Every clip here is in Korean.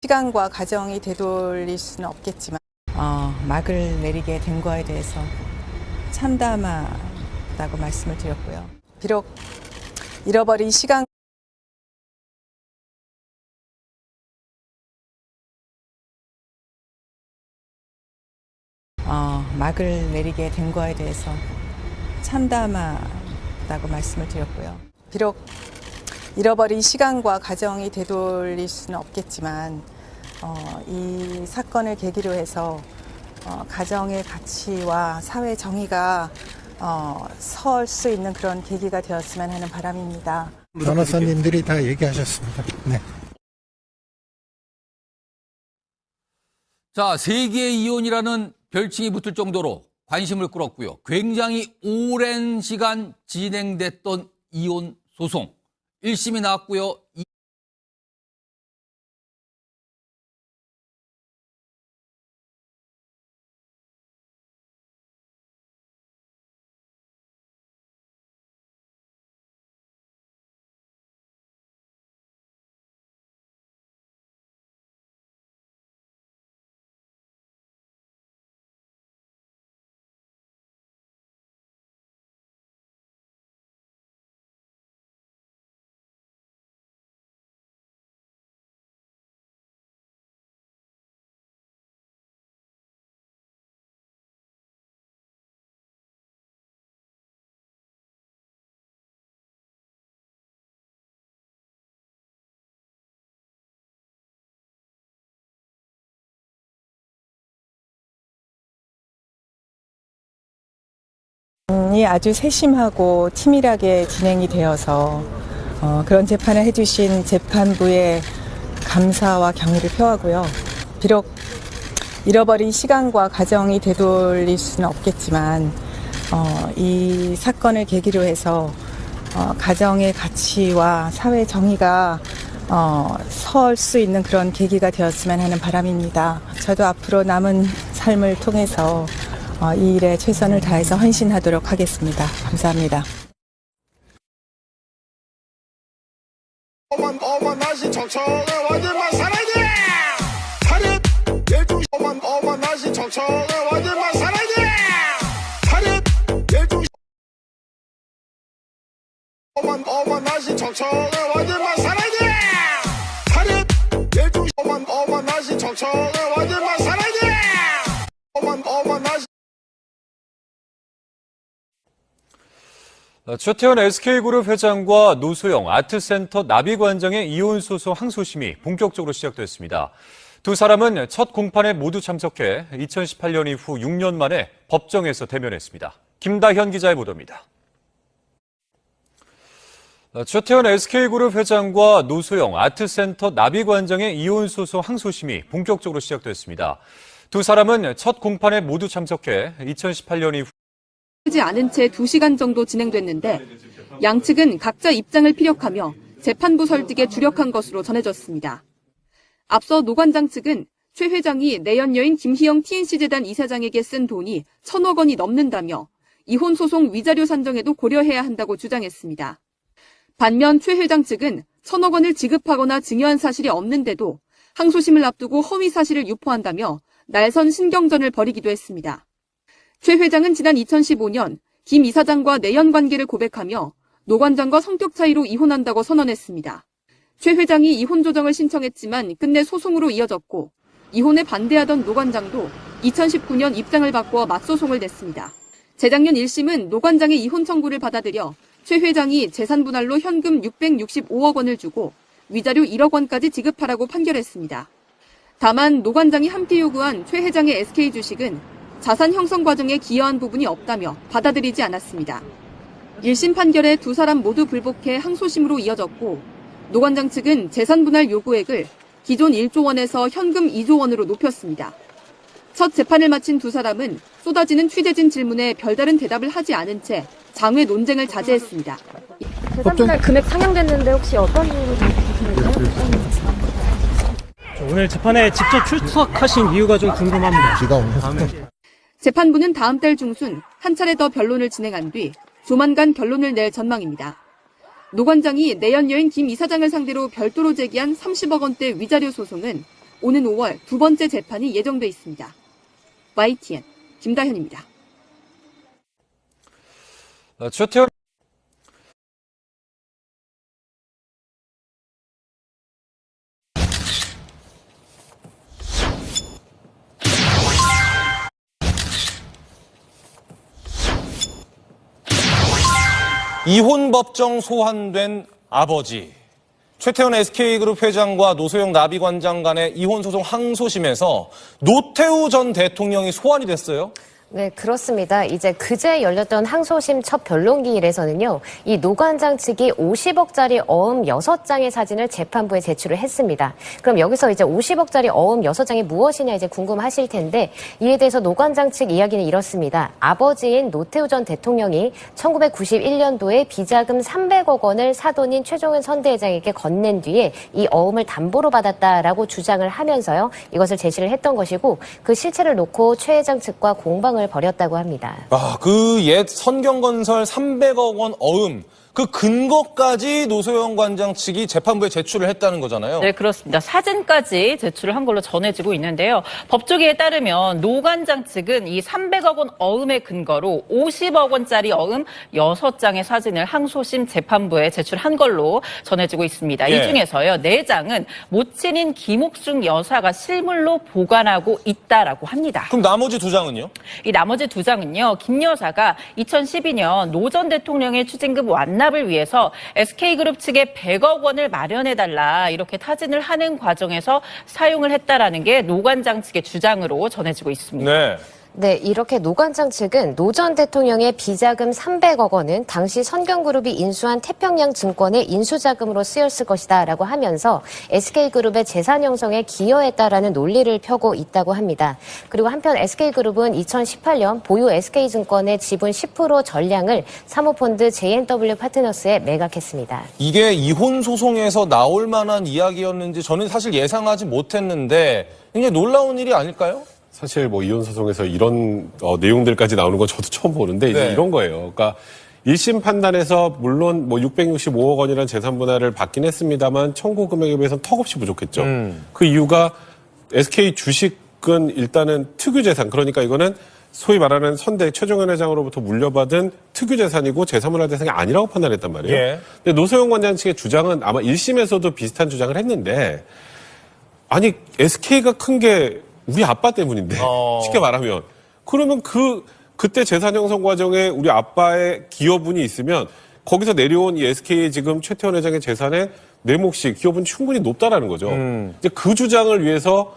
시간과 과정이 되돌릴 수는 없겠지만 막을 내리게 된 거에 대해서 참담하다고 말씀을 드렸고요. 비록 잃어버린 시간 막을 내리게 된 거에 대해서 참담하다고 말씀을 드렸고요. 비록 잃어버린 시간과 과정이 되돌릴 수는 없겠지만 이 사건을 계기로 해서 가정의 가치와 사회 정의가 설 수 있는 그런 계기가 되었으면 하는 바람입니다. 변호사님들이 다 얘기하셨습니다. 네. 자, 세계의 이혼이라는 별칭이 붙을 정도로 관심을 끌었고요. 굉장히 오랜 시간 진행됐던 이혼 소송. 1심이 나왔고요. 이 아주 세심하고 치밀하게 진행이 되어서 그런 재판을 해주신 재판부에 감사와 경의를 표하고요. 비록 잃어버린 시간과 과정이 되돌릴 수는 없겠지만 이 사건을 계기로 해서 가정의 가치와 사회 정의가 설 수 있는 그런 계기가 되었으면 하는 바람입니다. 저도 앞으로 남은 삶을 통해서 이 일에 최선을 다해서 헌신하도록 하겠습니다. 감사합니다. 어머나시 정청을 완전만 사랑해 차렷 열중 어머나시 정청을 완전만 사랑해 차렷 열중 어머나시 정청을 완전만 사랑해 차렷 열중 어머나시 정청을 완전만 사랑해 어머나시 최태원 SK그룹 회장과 노소영 아트센터 나비관장의 이혼 소송 항소심이 본격적으로 시작됐습니다. 두 사람은 첫 공판에 모두 참석해 2018년 이후 6년 만에 법정에서 대면했습니다. 김다현 기자의 보도입니다. 최태원 SK그룹 회장과 노소영 아트센터 나비관장의 이혼 소송 항소심이 본격적으로 시작됐습니다. 두 사람은 첫 공판에 모두 참석해 2018년 이후 하지 않은 채 2시간 정도 진행됐는데 양측은 각자 입장을 피력하며 재판부 설득에 주력한 것으로 전해졌습니다. 앞서 노 관장 측은 최 회장이 내연 여인 김희영 TNC재단 이사장에게 쓴 돈이 1,000억 원이 넘는다며 이혼 소송 위자료 산정에도 고려해야 한다고 주장했습니다. 반면 최 회장 측은 1,000억 원을 지급하거나 증여한 사실이 없는데도 항소심을 앞두고 허위 사실을 유포한다며 날선 신경전을 벌이기도 했습니다. 최 회장은 지난 2015년 김 이사장과 내연 관계를 고백하며 노 관장과 성격 차이로 이혼한다고 선언했습니다. 최 회장이 이혼 조정을 신청했지만 끝내 소송으로 이어졌고 이혼에 반대하던 노 관장도 2019년 입장을 바꿔 맞소송을 냈습니다. 재작년 1심은 노 관장의 이혼 청구를 받아들여 최 회장이 재산 분할로 현금 665억 원을 주고 위자료 1억 원까지 지급하라고 판결했습니다. 다만 노 관장이 함께 요구한 최 회장의 SK 주식은 자산 형성 과정에 기여한 부분이 없다며 받아들이지 않았습니다. 1심 판결에 두 사람 모두 불복해 항소심으로 이어졌고 노 관장 측은 재산 분할 요구액을 기존 1조 원에서 현금 2조 원으로 높였습니다. 첫 재판을 마친 두 사람은 쏟아지는 취재진 질문에 별다른 대답을 하지 않은 채 장외 논쟁을 자제했습니다. 재산 분할 금액 상향됐는데 혹시 어떤 이유로 상향됐나요? 오늘 재판에 직접 출석하신 이유가 좀 궁금합니다. 재판부는 다음 달 중순 한 차례 더 변론을 진행한 뒤 조만간 결론을 낼 전망입니다. 노 관장이 내연 여인 김 이사장을 상대로 별도로 제기한 30억 원대 위자료 소송은 오는 5월 두 번째 재판이 예정돼 있습니다. YTN 김다현입니다. 최태원 이혼 법정 소환된 아버지. 최태원 SK그룹 회장과 노소영 나비관장 간의 이혼 소송 항소심에서 노태우 전 대통령이 소환이 됐어요. 네, 그렇습니다. 이제 그제 열렸던 항소심 첫 변론기일에서는요, 이 노관장 측이 50억짜리 어음 6장의 사진을 재판부에 제출을 했습니다. 그럼 여기서 이제 50억짜리 어음 6장이 무엇이냐 이제 궁금하실 텐데, 이에 대해서 노관장 측 이야기는 이렇습니다. 아버지인 노태우 전 대통령이 1991년도에 비자금 300억 원을 사돈인 최종현 선대회장에게 건넨 뒤에 이 어음을 담보로 받았다라고 주장을 하면서요, 이것을 제시를 했던 것이고, 그 실체를 놓고 최 회장 측과 공방을 벌였다고 합니다. 그 옛 선경건설 300억 원 어음, 그 근거까지 노소영 관장 측이 재판부에 제출을 했다는 거잖아요. 네, 그렇습니다. 사진까지 제출을 한 걸로 전해지고 있는데요. 법조계에 따르면 노 관장 측은 이 300억 원 어음의 근거로 50억 원짜리 어음 6장의 사진을 항소심 재판부에 제출한 걸로 전해지고 있습니다. 이 중에서요, 4장은 모친인 김옥중 여사가 실물로 보관하고 있다라고 합니다. 그럼 나머지 2장은요? 이 나머지 2장은요, 김 여사가 2012년 노 전 대통령의 추징금 완납을 위해서 SK그룹 측에 100억 원을 마련해달라 이렇게 타진을 하는 과정에서 사용을 했다라는 게 노 관장 측의 주장으로 전해지고 있습니다. 네. 네, 이렇게 노관장 측은 노 전 대통령의 비자금 300억 원은 당시 선경그룹이 인수한 태평양 증권의 인수자금으로 쓰였을 것이다라고 하면서 SK그룹의 재산 형성에 기여했다라는 논리를 펴고 있다고 합니다. 그리고 한편 SK그룹은 2018년 보유 SK증권의 지분 10% 전량을 사모펀드 JNW 파트너스에 매각했습니다. 이게 이혼 소송에서 나올 만한 이야기였는지 저는 사실 예상하지 못했는데 굉장히 놀라운 일이 아닐까요? 사실 뭐 이혼 소송에서 이런 내용들까지 나오는 건 저도 처음 보는데 이제 네. 이런 거예요. 그러니까 1심 판단에서 물론 뭐 665억 원이라는 재산 분할을 받긴 했습니다만 청구 금액에 비해서는 턱없이 부족했죠. 그 이유가 SK 주식은 일단은 특유 재산, 그러니까 이거는 소위 말하는 선대 최종현 회장으로부터 물려받은 특유 재산이고 재산 분할 대상이 아니라고 판단했단 말이에요. 예. 근데 노소영 관장 측의 주장은 아마 1심에서도 비슷한 주장을 했는데, 아니 SK가 큰 게 우리 아빠 때문인데 쉽게 말하면, 그러면 그때 재산 형성 과정에 우리 아빠의 기여분이 있으면 거기서 내려온 이 SK의 지금 최태원 회장의 재산의 내 몫이 기여분이 충분히 높다라는 거죠. 이제 그 주장을 위해서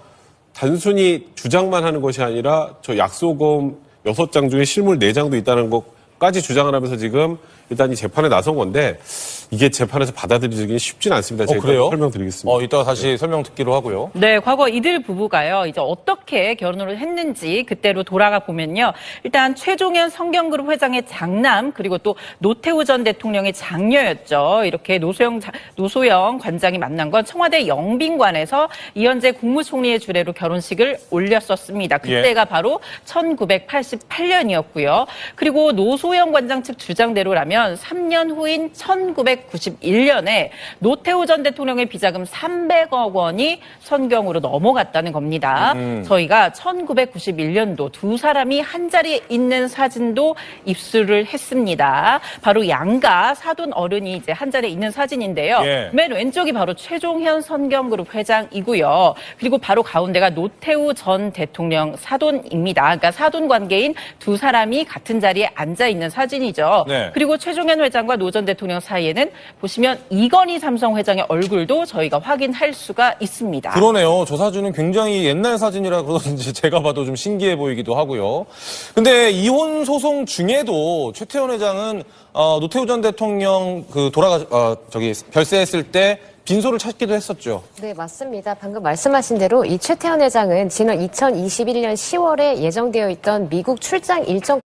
단순히 주장만 하는 것이 아니라 저 약소금 6장 중에 실물 4장도 있다는 것까지 주장을 하면서 지금 일단 이 재판에 나선 건데, 이게 재판에서 받아들이기 쉽지는 않습니다. 제가 그래요? 설명드리겠습니다. 이따가 다시 설명 듣기로 하고요. 네, 과거 이들 부부가요, 이제 어떻게 결혼을 했는지 그때로 돌아가 보면요. 일단 최종현 성경그룹 회장의 장남, 그리고 또 노태우 전 대통령의 장녀였죠. 이렇게 노소영 관장이 만난 건 청와대 영빈관에서 이현재 국무총리의 주례로 결혼식을 올렸었습니다. 그때가 바로 1988년이었고요. 그리고 노소영 관장 측 주장대로라면 3년 후인 1991년에 노태우 전 대통령의 비자금 300억 원이 선경으로 넘어갔다는 겁니다. 저희가 1991년도 두 사람이 한 자리에 있는 사진도 입수를 했습니다. 바로 양가 사돈 어른이 이제 한 자리에 있는 사진인데요. 맨 왼쪽이 바로 최종현 선경그룹 회장이고요. 그리고 바로 가운데가 노태우 전 대통령 사돈입니다. 그러니까 사돈 관계인 두 사람이 같은 자리에 앉아 있는 사진이죠. 그리고 최종현 회장과 노 전 대통령 사이에는 보시면 이건희 삼성 회장의 얼굴도 저희가 확인할 수가 있습니다. 그러네요. 저 사진은 굉장히 옛날 사진이라 그러든지 제가 봐도 좀 신기해 보이기도 하고요. 근데 이혼 소송 중에도 최태원 회장은 노태우 전 대통령 별세했을 때 빈소를 찾기도 했었죠. 네, 맞습니다. 방금 말씀하신 대로 이 최태원 회장은 지난 2021년 10월에 예정되어 있던 미국 출장 일정